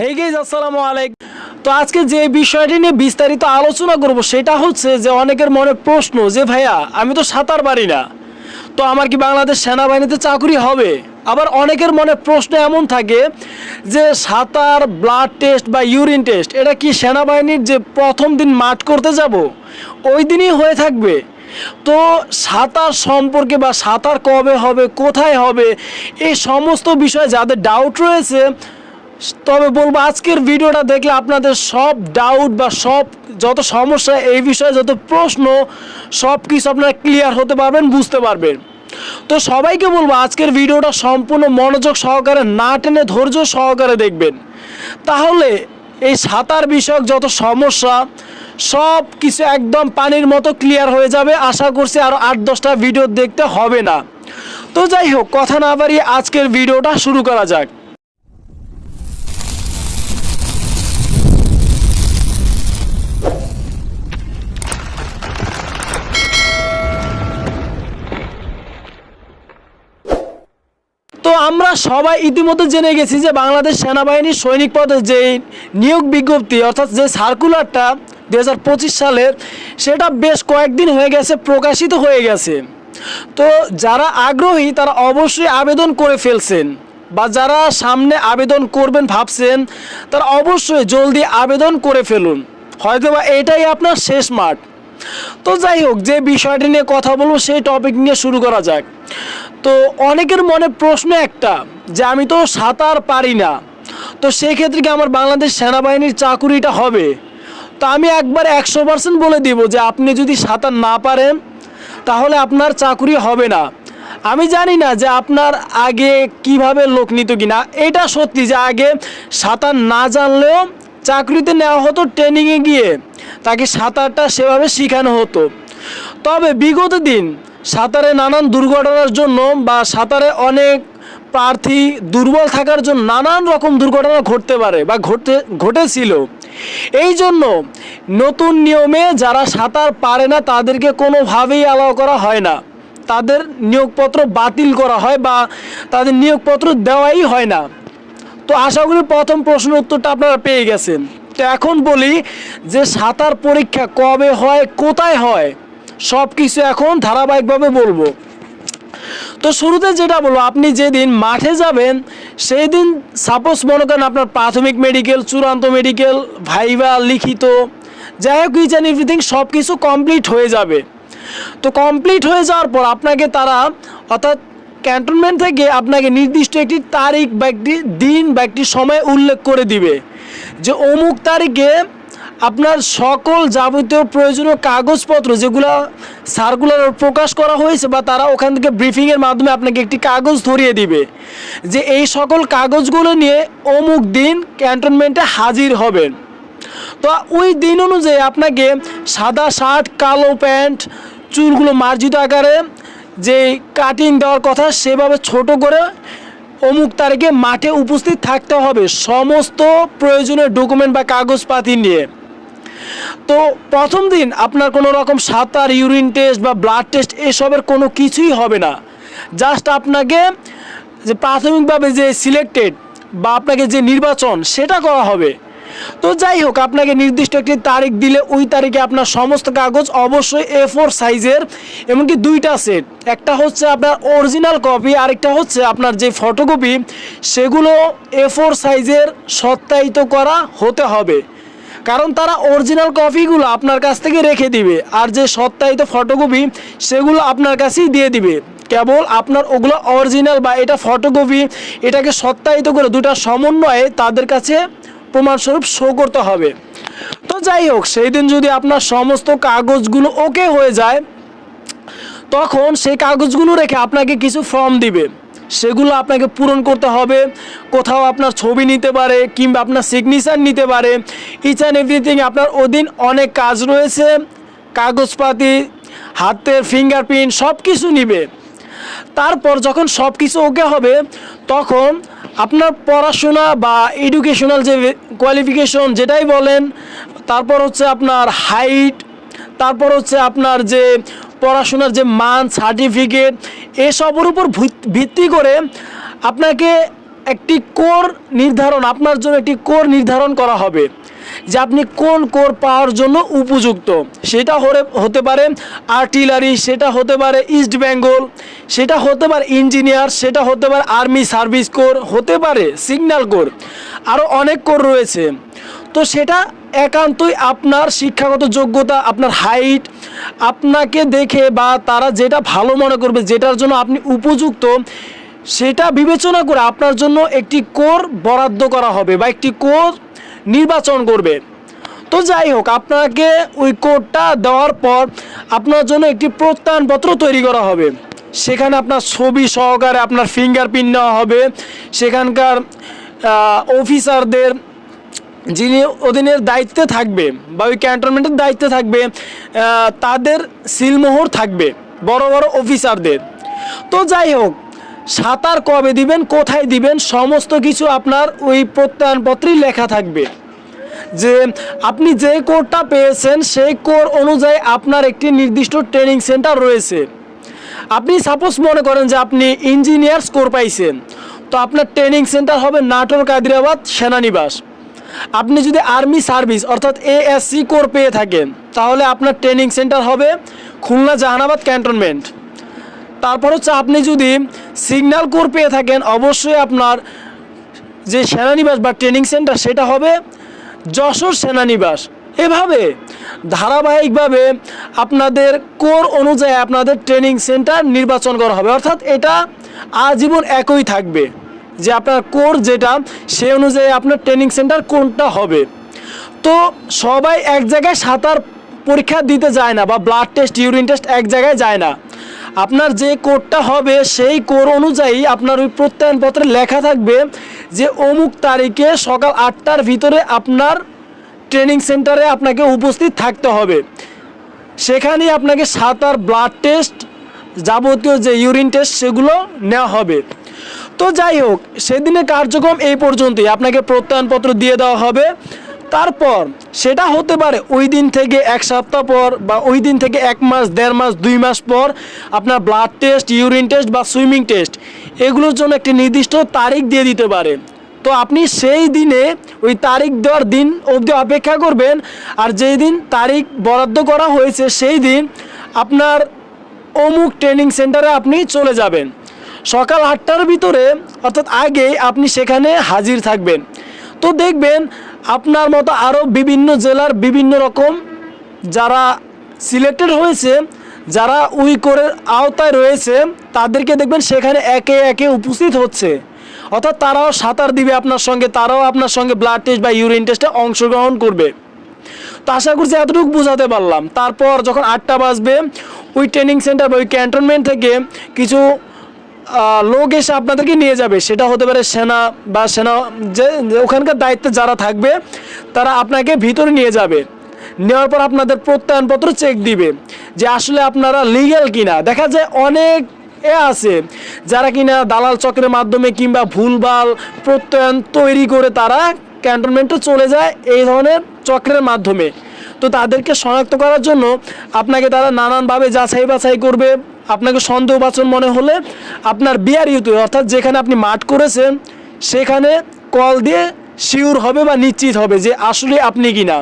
Hey guys, আসসালামু আলাইকুম। তো আজকে যে বিষয়টি নিয়ে বিস্তারিত আলোচনা করব সেটা হচ্ছে যে অনেকের মনে প্রশ্ন যে ভাইয়া আমি তো সাঁতার পারি না, তো আমার কি বাংলাদেশ সেনাবাহিনীতে চাকরি হবে? আবার অনেকের মনে প্রশ্ন এমন থাকে যে সাঁতার, ব্লাড টেস্ট বা ইউরিন টেস্ট এটা কি সেনাবাহিনীর যে প্রথম দিন মাঠ করতে যাব ওই দিনই হয়ে থাকবে? তো সাঁতার সম্পর্কে বা সাঁতার কবে হবে, কোথায় হবে, এই সমস্ত বিষয়ে যাদের ডাউট রয়েছে, তবে বলবো আজকের ভিডিওটা দেখলে আপনাদের সব ডাউট বা সব যত সমস্যা, এই বিষয়ে যত প্রশ্ন, সব কিছু আপনারা ক্লিয়ার হতে পারবেন, বুঝতে পারবেন। তো সবাইকে বলবো আজকের ভিডিওটা সম্পূর্ণ মনোযোগ সহকারে, না টেনে ধৈর্য সহকারে দেখবেন, তাহলে এই সাঁতার বিষয়ক যত সমস্যা সব কিছু একদম পানির মতো ক্লিয়ার হয়ে যাবে। আশা করছি আরও 8-10টা ভিডিও দেখতে হবে না। তো যাই হোক, কথা না বাড়িয়ে আজকের ভিডিওটা শুরু করা যাক। তো আমরা সবাই ইতিমধ্যে জেনে গেছি যে বাংলাদেশ সেনাবাহিনীর সৈনিক পদে যে নিয়োগ বিজ্ঞপ্তি অর্থাৎ যে সার্কুলারটা 2025 সালের, সেটা বেশ কয়েকদিন হয়ে গেছে, প্রকাশিত হয়ে গেছে। তো যারা আগ্রহী তারা অবশ্যই আবেদন করে ফেলছেন, বা যারা সামনে আবেদন করবেন ভাবছেন তারা অবশ্যই জলদি আবেদন করে ফেলুন, হয়তোবা এটাই আপনার শেষ মাঠ। তো যাই হোক, যে বিষয়টি নিয়ে কথা বলবো সেই টপিক নিয়ে শুরু করা যাক। তো অনেকের মনে প্রশ্ন একটা যে আমি তো সাঁতার পারি না, তো সেক্ষেত্রে কি আমার বাংলাদেশ সেনাবাহিনীর চাকুরিটা হবে? তো আমি একবার 100% বলে দিব যে আপনি যদি সাঁতার না পারেন তাহলে আপনার চাকুরি হবে না। আমি জানি না যে আপনার আগে কিভাবে লোক নিত কিনা, এটা সত্যি যে আগে সাঁতার না জানলেও চাকরিতে নেওয়া হতো, ট্রেনিংয়ে গিয়ে তাকে সাঁতারটা সেভাবে শেখানো হতো। তবে বিগত দিন সাঁতারে নানান দুর্ঘটনার জন্য বা সাঁতারে অনেক প্রার্থী দুর্বল থাকার জন্য নানান রকম দুর্ঘটনা ঘটতে পারে বা ঘটেছিল। এই জন্য নতুন নিয়মে যারা সাঁতার পারে না তাদেরকে কোনোভাবেই অ্যালাউ করা হয় না, তাদের নিয়োগপত্র বাতিল করা হয় বা তাদের নিয়োগপত্র দেওয়াই হয় না। তো আশা করি প্রথম প্রশ্নের উত্তরটা আপনারা পেয়ে গেছেন। তো এখন বলি যে সাঁতার পরীক্ষা কবে হয়, কোথায় হয়, সব কিছু এখন ধারাবাহিকভাবে বলবো। তো শুরুতে যেটা বলবো, আপনি যেদিন মাঠে যাবেন সেই দিন সাপোজ মনে করেন আপনার প্রাথমিক মেডিকেল, চূড়ান্ত মেডিকেল, ভাইভা, লিখিত, যাই হোক ইচ অ্যান্ড এভরিথিং সব কিছু কমপ্লিট হয়ে যাবে। তো কমপ্লিট হয়ে যাওয়ার পর আপনাকে তারা অর্থাৎ ক্যান্টনমেন্ট থেকে আপনাকে নির্দিষ্ট একটি তারিখ বা একটি দিন বা একটি সময় উল্লেখ করে দিবে যে অমুক তারিখে আপনার সকল যাবতীয় প্রয়োজনীয় কাগজপত্র যেগুলো সার্কুলার প্রকাশ করা হয়েছে, বা তারা ওখান থেকে ব্রিফিংয়ের মাধ্যমে আপনাকে একটি কাগজ ধরিয়ে দিবে যে এই সকল কাগজগুলো নিয়ে অমুক দিন ক্যান্টনমেন্টে হাজির হবেন। তো ওই দিন অনুযায়ী আপনাকে সাদা শার্ট, কালো প্যান্ট, চুলগুলো মার্জিত আকারে যে কাটিং দেওয়ার কথা সেভাবে ছোট করে অমুক তারিখে মাঠে উপস্থিত থাকতে হবে সমস্ত প্রয়োজনীয় ডকুমেন্ট বা কাগজপাতি নিয়ে। তো প্রথম দিন আপনার কোনো রকম সাঁতার, ইউরিন টেস্ট বা ব্লাড টেস্ট এসবের কোনো কিছুই হবে না। জাস্ট আপনাকে যে প্রাথমিকভাবে যে সিলেক্টেড বা আপনাকে যে নির্বাচন সেটা করা হবে। তো যাই হোক, আপনাকে নির্দিষ্ট একটি তারিখ দিলে ওই তারিখে আপনার সমস্ত কাগজ অবশ্যই A4 সাইজের, এমনকি 2টা সেট, একটা হচ্ছে আপনার অরিজিনাল কপি, আরেকটা হচ্ছে আপনার যে ফটোকপি, সেগুলো A4 সাইজের সত্যায়িত করা হতে হবে। কারণ তারা অরিজিনাল কপিগুলো আপনার কাছ থেকে রেখে দিবে, আর যে সত্যায়িত ফটোকপি সেগুলো আপনার কাছেই দিয়ে দিবে। কেবল আপনার ওগুলো অরিজিনাল বা এটা ফটোকপি, এটাকে সত্যায়িত করে দুটার সমন্বয়ে তাদের কাছে প্রমাণস্বরূপ শো করতে হবে। তো যাই হোক, সেই দিন যদি আপনার সমস্ত কাগজগুলো ওকে হয়ে যায়, তখন সেই কাগজগুলো রেখে আপনাকে কিছু ফর্ম দিবে, সেগুলো আপনাকে পূরণ করতে হবে। কোথাও আপনার ছবি নিতে পারে কিংবা আপনার সিগনেচার নিতে পারে, ইচ অ্যান্ড এভরিথিং। আপনার ওদিন অনেক কাজ রয়েছে, কাগজপাতি, হাতের ফিঙ্গারপ্রিন্ট সব কিছু নিবে। তারপর যখন সব কিছু ওকে হবে, তখন আপনার পড়াশোনা বা এডুকেশনাল যে কোয়ালিফিকেশন যেটাই বলেন, তারপর হচ্ছে আপনার হাইট, তারপর হচ্ছে আপনার যে পড়াশোনার যে মান, সার্টিফিকেট, এসবের উপর ভিত্তি করে আপনাকে একটি কোর নির্ধারণ, আপনার জন্য একটি কোর নির্ধারণ করা হবে যে আপনি কোন কোর পাওয়ার জন্য উপযুক্ত। সেটা হতে পারে আর্টিলারি, সেটা হতে পারে ইস্ট বেঙ্গল, সেটা হতে পারে ইঞ্জিনিয়ার, সেটা হতে পারে আর্মি সার্ভিস কোর, হতে পারে সিগন্যাল কোর, আরও অনেক কোর রয়েছে। তো সেটা একান্তই আপনার শিক্ষাগত যোগ্যতা, আপনার হাইট, আপনাকে দেখে বা তারা যেটা ভালো মনে করবে, যেটার জন্য আপনি উপযুক্ত, সেটা বিবেচনা করে আপনার জন্য একটি কোর বরাদ্দ করা হবে বা একটি কোর নির্বাচন করবে। তো যাই হোক, আপনাকে ওই কোডটা দেওয়ার পর আপনার জন্য একটি প্রত্যয়নপত্র তৈরি করা হবে। সেখানে আপনার ছবি সহকারে আপনার ফিঙ্গারপ্রিন্ট নেওয়া হবে। সেখানকার অফিসারদের, যিনি অধীনের দায়িত্বে থাকবে বা ওই ক্যান্টনমেন্টের দায়িত্বে থাকবে, তাদের সিলমোহর থাকবে, বড় বড় অফিসারদের। তো যাই হোক, সাঁতার কবে দিবেন, কোথায় দিবেন, সমস্ত কিছু আপনার ওই প্রত্যয়নপত্রেই লেখা থাকবে। যে আপনি যে কোর্সটা পেয়েছেন সেই কোর অনুযায়ী আপনার একটি নির্দিষ্ট ট্রেনিং সেন্টার রয়েছে। আপনি সাপোজ মনে করেন যে আপনি ইঞ্জিনিয়ার্স কোর পাইছেন, তো আপনার ট্রেনিং সেন্টার হবে নাটোর কাদিরাবাদ সেনানিবাস। আপনি যদি আর্মি সার্ভিস অর্থাৎ এএসসি কোর পেয়ে থাকেন, তাহলে আপনার ট্রেনিং সেন্টার হবে খুলনা জাহানাবাদ ক্যান্টনমেন্ট। তারপর হচ্ছে আপনি যদি সিগন্যাল কোর পেয়ে থাকেন, অবশ্যই আপনার যে সেনানিবাস বা ট্রেনিং সেন্টার সেটা হবে যশোর সেনানিবাস। এভাবে ধারাবাহিকভাবে আপনাদের কোর অনুযায়ী আপনাদের ট্রেনিং সেন্টার নির্বাচন করা হবে। অর্থাৎ এটা আজীবন একই থাকবে যে আপনার কোর যেটা, সে অনুযায়ী আপনার ট্রেনিং সেন্টার কোনটা হবে। তো সবাই এক জায়গায় সাঁতার পরীক্ষা দিতে যায় না বা ব্লাড টেস্ট, ইউরিন টেস্ট এক জায়গায় যায় না। আপনার যে কোডটা হবে সেই কোর অনুযায়ী আপনার ওই প্রত্যয়নপত্রে লেখা থাকবে যে অমুক তারিখে সকাল 8টার ভিতরে আপনার ট্রেনিং সেন্টারে আপনাকে উপস্থিত থাকতে হবে। সেখানেই আপনাকে সাঁতার, ব্লাড টেস্ট, যাবতীয় যে ইউরিন টেস্ট সেগুলো নেওয়া হবে। তো যাই হোক, সেদিনের কার্যক্রম এই পর্যন্তই। আপনাকে প্রত্যয়নপত্র দিয়ে দেওয়া হবে। তারপর সেটা হতে পারে ওই দিন থেকে এক সপ্তাহ পর বা ওই দিন থেকে 1 মাস, 1.5 মাস, 2 মাস পর আপনার ব্লাড টেস্ট, ইউরিন টেস্ট বা সুইমিং টেস্ট এগুলোর জন্য একটি নির্দিষ্ট তারিখ দিয়ে দিতে পারে। তো আপনি সেই দিনে ওই তারিখ দেওয়ার দিন অবধি অপেক্ষা করবেন। আর যেই দিন তারিখ বরাদ্দ করা হয়েছে সেই দিন আপনার অমুক ট্রেনিং সেন্টারে আপনি চলে যাবেন। সকাল 8টার ভিতরে অর্থাৎ আগেই আপনি সেখানে হাজির থাকবেন। তো দেখবেন আপনার মতো আরও বিভিন্ন জেলার বিভিন্ন রকম যারা সিলেক্টেড হয়েছে, যারা ওই কোরের আওতায় রয়েছে, তাদেরকে দেখবেন সেখানে একে একে উপস্থিত হচ্ছে। অর্থাৎ তারাও সাঁতার দিবে আপনার সঙ্গে, তারাও আপনার সঙ্গে ব্লাড টেস্ট বা ইউরিন টেস্টে অংশগ্রহণ করবে। তো আশা করছি এতটুকু বোঝাতে পারলাম। তারপর যখন 8টা বাজবে, ওই ট্রেনিং সেন্টার বা ওই ক্যান্টনমেন্ট থেকে কিছু লোক এসে আপনাদেরকে নিয়ে যাবে। সেটা হতে পারে সেনা বা সেনা, যে ওখানকার দায়িত্বে যারা থাকবে তারা আপনাকে ভিতরে নিয়ে যাবে। নেওয়ার পর আপনাদের প্রত্যয়নপত্র চেক দিবে যে আসলে আপনারা লিগ্যাল কিনা। দেখা যায় অনেক আছে যারা কিনা দালাল চক্রের মাধ্যমে কিংবা ভুলভাল প্রত্যয়ন তৈরি করে তারা ক্যান্টনমেন্টে চলে যায় এই ধরনের চক্রের মাধ্যমে। তো তাদেরকে শনাক্ত করার জন্য আপনাকে তারা নানানভাবে যাচাই বাছাই করবে। আপনাকে সন্দেহভাজন মনে হলে আপনার বিআরইউতে অর্থাৎ যেখানে আপনি মাঠ করেছেন সেখানে কল দিয়ে শিওর হবে বা নিশ্চিত হবে যে আসলে আপনি কিনা।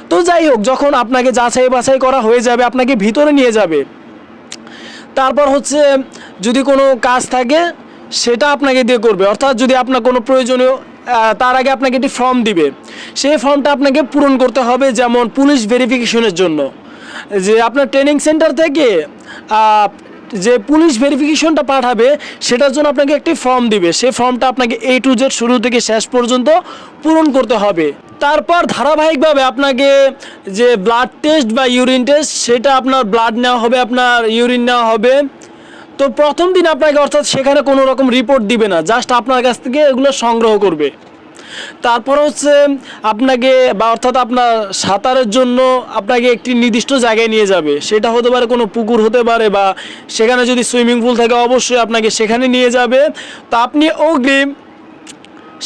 তো যাই হোক, যখন আপনাকে যাচাই বাছাই করা হয়ে যাবে আপনাকে ভিতরে নিয়ে যাবে। তারপর হচ্ছে যদি কোনো কাজ থাকে সেটা আপনাকে দিয়ে করবে। অর্থাৎ যদি আপনার কোনো প্রয়োজনীয়, তার আগে আপনাকে একটি ফর্ম দিবে, সেই ফর্মটা আপনাকে পূরণ করতে হবে। যেমন পুলিশ ভেরিফিকেশনের জন্য যে আপনার ট্রেনিং সেন্টার থেকে যে পুলিশ ভেরিফিকেশনটা পাঠাবে সেটার জন্য আপনাকে একটি ফর্ম দিবে। সেই ফর্মটা আপনাকে A to Z শুরু থেকে শেষ পর্যন্ত পূরণ করতে হবে। তারপর ধারাবাহিকভাবে আপনাকে যে ব্লাড টেস্ট বা ইউরিন টেস্ট, সেটা আপনার ব্লাড নেওয়া হবে, আপনার ইউরিন নেওয়া হবে। তো প্রথম দিন আপনাকে অর্থাৎ সেখানে কোনো রকম রিপোর্ট দিবে না, জাস্ট আপনার কাছ থেকে এগুলো সংগ্রহ করবে। তারপর হচ্ছে আপনাকে বা অর্থাৎ আপনার সাঁতারের জন্য আপনাকে একটি নির্দিষ্ট জায়গায় নিয়ে যাবে। সেটা হতে পারে কোনো পুকুর হতে পারে বা সেখানে যদি সুইমিং পুল থাকে অবশ্যই আপনাকে সেখানে নিয়ে যাবে। তো আপনি অগ্রিম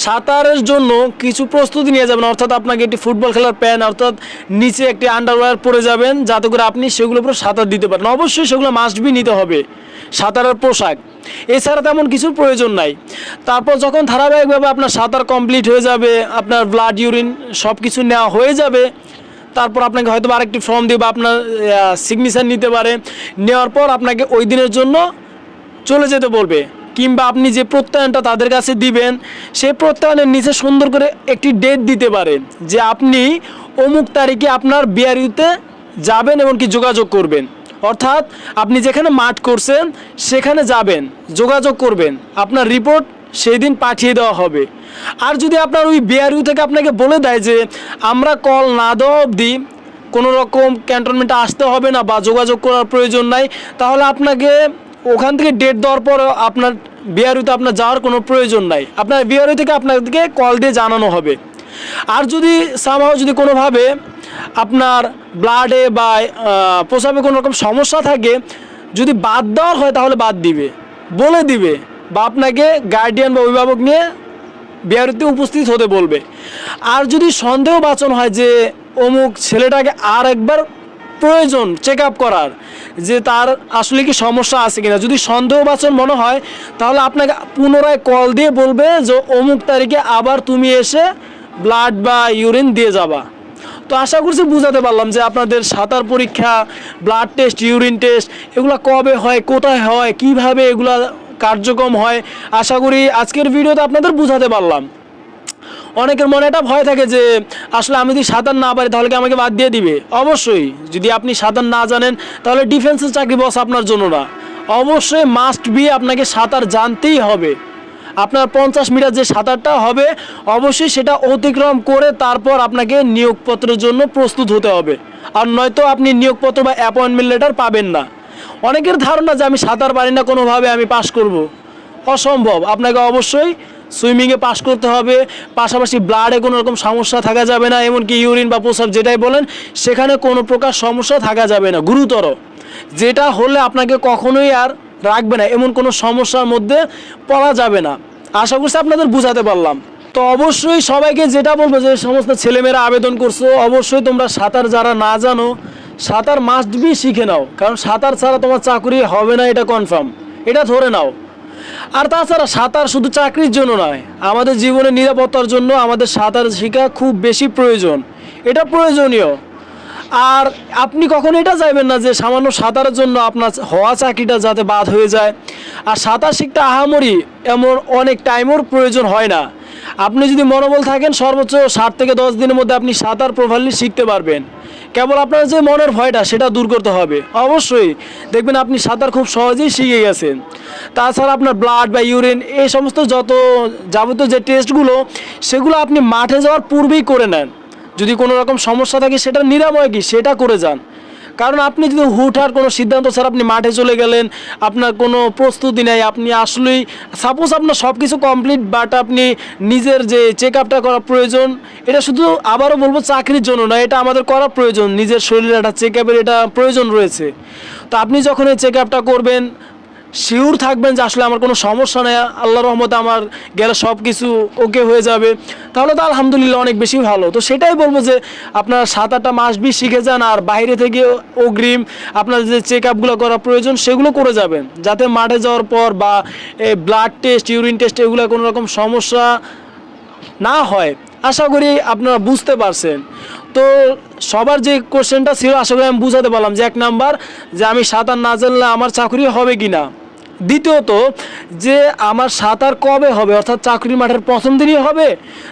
সাঁতারের জন্য কিছু প্রস্তুতি নিয়ে যাবেন, অর্থাৎ আপনাকে একটি ফুটবল খেলার প্যান্ট অর্থাৎ নিচে একটি আন্ডারওয়্যার পরে যাবেন, যাতে করে আপনি সেগুলোর উপর সাঁতার দিতে পারেন। অবশ্যই সেগুলো মাস্ট বি নিতে হবে, সাঁতারের পোশাক, এছাড়া তেমন কিছুর প্রয়োজন নাই। তারপর যখন ধারাবাহিকভাবে আপনার সাঁতার কমপ্লিট হয়ে যাবে, আপনার ব্লাড ইউরিন সব কিছু নেওয়া হয়ে যাবে, তারপর আপনাকে হয়তো আরেকটি ফর্ম দিয়ে বা আপনার সিগনেচার নিতে পারে, নেওয়ার পর আপনাকে ওই দিনের জন্য চলে যেতে বলবে, কিংবা আপনি যে প্রত্যয়নটা তাদের কাছে দিবেন সেই প্রত্যয়নের নিচে সুন্দর করে একটি ডেট দিতে পারে যে আপনি অমুক তারিখে আপনার বিআরইউতে যাবেন এবং কি যোগাযোগ করবেন। অর্থাৎ আপনি যেখানে মাঠ করছেন সেখানে যাবেন, যোগাযোগ করবেন, আপনার রিপোর্ট সেই দিন পাঠিয়ে দেওয়া হবে। আর যদি আপনার ওই বিআরইউ থেকে আপনাকে বলে দেয় যে আমরা কল না দেওয়া অবধি কোনো রকম ক্যান্টনমেন্টে আসতে হবে না বা যোগাযোগ করার প্রয়োজন নাই, তাহলে আপনাকে ওখান থেকে ডেট দেওয়ার পর আপনার বিআরইউতে আপনার যাওয়ার কোনো প্রয়োজন নাই, আপনার বিআরইউ থেকে আপনাদেরকে কল দিয়ে জানানো হবে। আর যদি সামহাও যদি কোনোভাবে আপনার ব্লাডে বা প্রস্রাবে কোনো রকম সমস্যা থাকে, যদি বাদ দেওয়ার হয় তাহলে বাদ দিবে, বলে দিবে, বা আপনাকে গার্ডিয়ান বা অভিভাবক নিয়ে বিআরইউতে উপস্থিত হতে বলবে। আর যদি সন্দেহবাচন হয় যে অমুক ছেলেটাকে আর একবার প্রয়োজন চেক আপ করার, যে তার আসলে কি সমস্যা আছে কিনা, যদি সন্দেহবাচন মনে হয় তাহলে আপনাকে পুনরায় কল দিয়ে বলবে যে অমুক তারিখে আবার তুমি এসে ব্লাড বা ইউরিন দিয়ে যাবা। তো আশা করছি বুঝাতে পারলাম যে আপনাদের সাঁতার পরীক্ষা, ব্লাড টেস্ট, ইউরিন টেস্ট এগুলো কবে হয়, কোথায় হয়, কিভাবে এগুলা কার্যক্রম হয়, আশা করি আজকের ভিডিওতে আপনাদের বুঝাতে পারলাম। অনেকের মনে একটা ভয় থাকে যে আসলে আমি যদি সাঁতার না পারি তাহলে কি আমাকে বাদ দিয়ে দিবে। অবশ্যই যদি আপনি সাঁতার না জানেন তাহলে ডিফেন্সের চাকরি বস আপনার জন্য না, অবশ্যই মাস্ট বি আপনাকে সাঁতার জানতেই হবে। আপনার 50 মিটার যে সাঁতারটা হবে অবশ্যই সেটা অতিক্রম করে তারপর আপনাকে নিয়োগপত্রের জন্য প্রস্তুত হতে হবে, আর নয়তো আপনি নিয়োগপত্র বা অ্যাপয়েন্টমেন্ট লেটার পাবেন না। অনেকের ধারণা যে আমি সাঁতার পারি না, কোনোভাবে আমি পাস করব, অসম্ভব। আপনাকে অবশ্যই সুইমিংয়ে পাস করতে হবে, পাশাপাশি ব্লাডে কোনো রকম সমস্যা থাকা যাবে না, এমনকি ইউরিন বা প্রস্রাব যেটাই বলেন সেখানে কোনো প্রকার সমস্যা থাকা যাবে না, গুরুতর যেটা হলে আপনাকে কখনোই আর রাখবে না, এমন কোনো সমস্যার মধ্যে পড়া যাবে না। আশা করছি আপনাদের বুঝাতে পারলাম। তো অবশ্যই সবাইকে যেটা বলবো যে সমস্ত ছেলেমেয়েরা আবেদন করছো, অবশ্যই তোমরা সাঁতার যারা না জানো সাঁতার মাস্ট বি শিখে নাও, কারণ সাঁতার ছাড়া তোমার চাকরি হবে না, এটা কনফার্ম, এটা ধরে নাও। আর তাছাড়া সাঁতার শুধু চাকরির জন্য নয়, আমাদের জীবনের নিরাপত্তার জন্য আমাদের সাঁতার শেখা খুব বেশি প্রয়োজন, এটা প্রয়োজনীয়। আর আপনি কখনো এটা চাইবেন না যে সামান্য সাঁতারের জন্য আপনার হওয়া চাকরিটা যাতে বাদ হয়ে যায়। আর সাঁতার শিখতে আহামরি এমন অনেক টাইমের প্রয়োজন হয় না, আপনি যদি মনোবল থাকেন সর্বোচ্চ 7 থেকে 10 দিনের মধ্যে আপনি সাঁতার প্রপারলি শিখতে পারবেন। কেবল আপনার যে মনের ভয়টা সেটা দূর করতে হবে, অবশ্যই দেখবেন আপনি সাঁতার খুব সহজেই শিখে গেছেন। তাছাড়া আপনার ব্লাড বা ইউরিন এই সমস্ত যত যাবতীয় যে টেস্টগুলো সেগুলো আপনি মাঠে যাওয়ার পূর্বেই করে নেন। যদি কোনো রকম সমস্যা থাকে সেটা নিরাময় কি সেটা করে যান, কারণ আপনি যদি হুটহাট কোনো সিদ্ধান্ত ছাড়া আপনি মাঠে চলে গেলেন, আপনার কোনো প্রস্তুতি নেই, আপনি আসলেই সাপোজ আপনার সব কিছু কমপ্লিট বাট আপনি নিজের যে চেক আপটা করা প্রয়োজন, এটা শুধু আবারও বলবো চাকরির জন্য না, এটা আমাদের করা প্রয়োজন, নিজের শরীরের একটা চেক আপের এটা প্রয়োজন রয়েছে। তো আপনি যখন এই চেক আপটা করবেন শিওর থাকবেন যে আসলে আমার কোনো সমস্যা নেই, আল্লাহর রহমতে আমার গেলে সব কিছু ওকে হয়ে যাবে, তাহলে তো আলহামদুলিল্লাহ অনেক বেশি ভালো। তো সেটাই বলবো যে আপনার 7-8টা মাস বি শিখে যান, আর বাইরে থেকে অগ্রিম আপনার যে চেক আপগুলো করা প্রয়োজন সেগুলো করে যাবেন, যাতে মাঠে যাওয়ার পর বা ব্লাড টেস্ট, ইউরিন টেস্ট এগুলো কোনো রকম সমস্যা না হয়। আশা করি আপনারা বুঝতে পারছেন। তো সবার যে কোশ্চেনটা ছিল আশা করি আমি বুঝাতে পারলাম যে 1 নাম্বার যে আমি সাঁতার না জানলে আমার চাকরি হবে কি না, দ্বিতীয়ত যে আমার সাঁতার কবে হবে, অর্থাৎ চাকরির মাঠের প্রথম দিনই হবে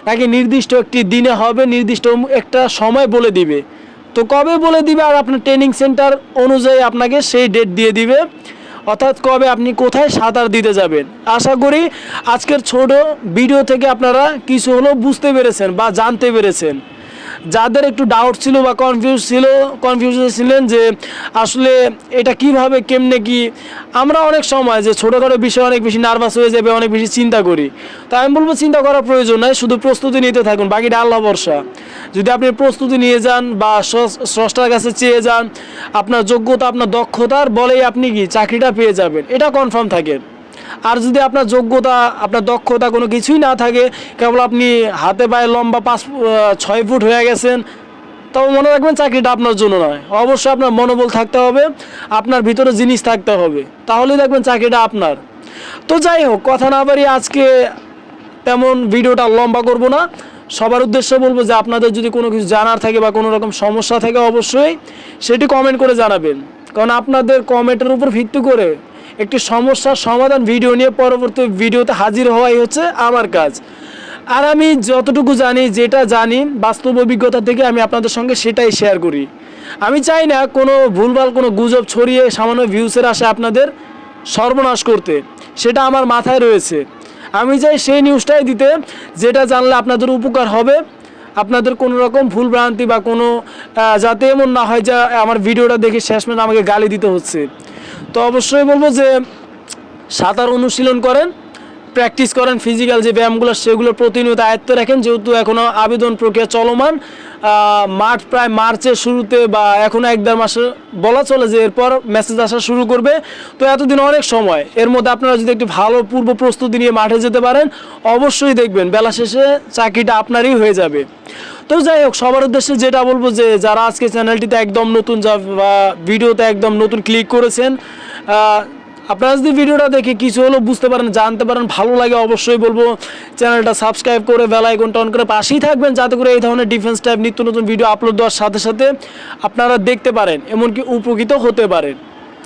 নাকি নির্দিষ্ট একটি দিনে হবে, নির্দিষ্ট একটা সময় বলে দিবে। তো কবে বলে দিবে আর আপনার ট্রেনিং সেন্টার অনুযায়ী আপনাকে সেই ডেট দিয়ে দিবে, অর্থাৎ কবে আপনি কোথায় সাঁতার দিতে যাবেন। আশা করি আজকের ছোট ভিডিও থেকে আপনারা কিছু হলেও বুঝতে পেরেছেন বা জানতে পেরেছেন। যাদের একটু ডাউট ছিল বা কনফিউশন ছিলেন যে আসলে এটা কিভাবে কেমনে কি, আমরা অনেক সময় যে ছোটোখাটো বিষয়ে অনেক বেশি নার্ভাস হয়ে যাবে, অনেক বেশি চিন্তা করি। তো আমি বলবো চিন্তা করার প্রয়োজন নাই, শুধু প্রস্তুতি নিতে থাকুন, বাকিটা আল্লাহ ভরসা। যদি আপনি প্রস্তুতি নিয়ে যান বা স্রষ্টার কাছে চেয়ে যান, আপনার যোগ্যতা আপনার দক্ষতার বলেই আপনি কি চাকরিটা পেয়ে যাবেন, এটা কনফার্ম থাকে। আর যদি আপনার যোগ্যতা, আপনার দক্ষতা কোনো কিছুই না থাকে, কেবল আপনি হাতে পায়ে লম্বা 5-6 ফুট হয়ে গেছেন, তবে মনে রাখবেন চাকরিটা আপনার জন্য নয়। অবশ্যই আপনার মনোবল থাকতে হবে, আপনার ভিতরে জিনিস থাকতে হবে, তাহলেই দেখবেন চাকরিটা আপনার। তো যাই হোক, কথা না বাড়িয়ে আজকে তেমন ভিডিওটা লম্বা করব না। সবার উদ্দেশ্যে বলবো যে আপনাদের যদি কোনো কিছু জানার থাকে বা কোনো রকম সমস্যা থাকে, অবশ্যই সেটি কমেন্ট করে জানাবেন, কারণ আপনাদের কমেন্টের উপর ভিত্তি করে একটি সমস্যার সমাধান ভিডিও নিয়ে পরবর্তী ভিডিওতে হাজির হওয়াই হচ্ছে আমার কাজ। আর আমি যতটুকু জানি, যেটা জানি বাস্তব অভিজ্ঞতা থেকে আমি আপনাদের সঙ্গে সেটাই শেয়ার করি। আমি চাই না কোনো ভুলভাল কোনো গুজব ছড়িয়ে সামান্য ভিউসের আসে আপনাদের সর্বনাশ করতে, সেটা আমার মাথায় রয়েছে। আমি চাই সেই নিউজটাই দিতে যেটা জানলে আপনাদের উপকার হবে, আপনাদের কোনো রকম ভুলভ্রান্তি বা কোনো যাতে এমন না হয় যে আমার ভিডিওটা দেখে শেষমেশ আমাকে গালি দিতে হচ্ছে। তো অবশ্যই বলবো যে সাঁতার অনুশীলন করেন, প্র্যাকটিস করেন, ফিজিক্যাল যে ব্যায়ামগুলো সেগুলো প্রতিনিয়ত আয়ত্তে রাখেন, যেহেতু এখনও আবেদন প্রক্রিয়া চলমান। মাঠ প্রায় মার্চের শুরুতে বা এখনও 1-1.5 মাসে বলা চলে যে এরপর মেসেজ আসা শুরু করবে। তো এতদিন অনেক সময়, এর মধ্যে আপনারা যদি একটু ভালো পূর্ব প্রস্তুতি নিয়ে মাঠে যেতে পারেন, অবশ্যই দেখবেন বেলা শেষে চাকরিটা আপনারই হয়ে যাবে। তো যাই হোক, সবার উদ্দেশ্যে যেটা বলবো যে যারা আজকে চ্যানেলটিতে একদম নতুন বা ভিডিওতে একদম নতুন ক্লিক করেছেন, আপনারা যদি ভিডিওটা দেখে কিছু হলো বুঝতে পারেন, জানতে পারেন, ভালো লাগে, অবশ্যই বলবো চ্যানেলটা সাবস্ক্রাইব করে বেল আইকনটা অন করে পাশেই থাকবেন, যাতে করে এই ধরনের ডিফেন্স টাইপ নিত্য নতুন ভিডিও আপলোড দেওয়ার সাথে সাথে আপনারা দেখতে পারেন, এমনকি উপকৃত হতে পারেন।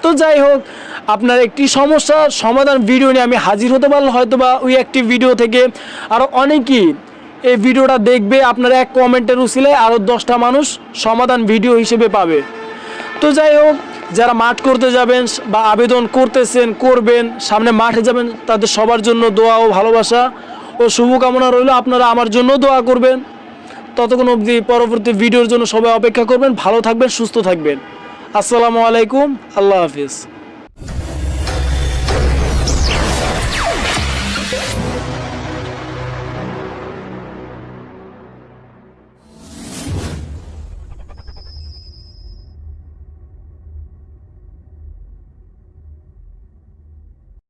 তো যাই হোক, আপনার একটি সমস্যার সমাধান ভিডিও নিয়ে আমি হাজির হতে পারলে হয়তো বা ওই একটি ভিডিও থেকে আরও অনেকেই এই ভিডিওটা দেখবে, আপনার এক কমেন্টের উছিলায় আরও 10টা মানুষ সমাধান ভিডিও হিসেবে পাবে। তো যাই হোক, যারা মাঠ করতে যাবেন বা আবেদন করতেছেন, করবেন, সামনে মাঠে যাবেন, তাদের সবার জন্য দোয়া ও ভালোবাসা ও শুভকামনা রইল। আপনারা আমার জন্য দোয়া করবেন। ততক্ষণ অবধি পরবর্তী ভিডিওর জন্য সবাই অপেক্ষা করবেন। ভালো থাকবেন, সুস্থ থাকবেন। আসসালামু আলাইকুম, আল্লাহ হাফিজ।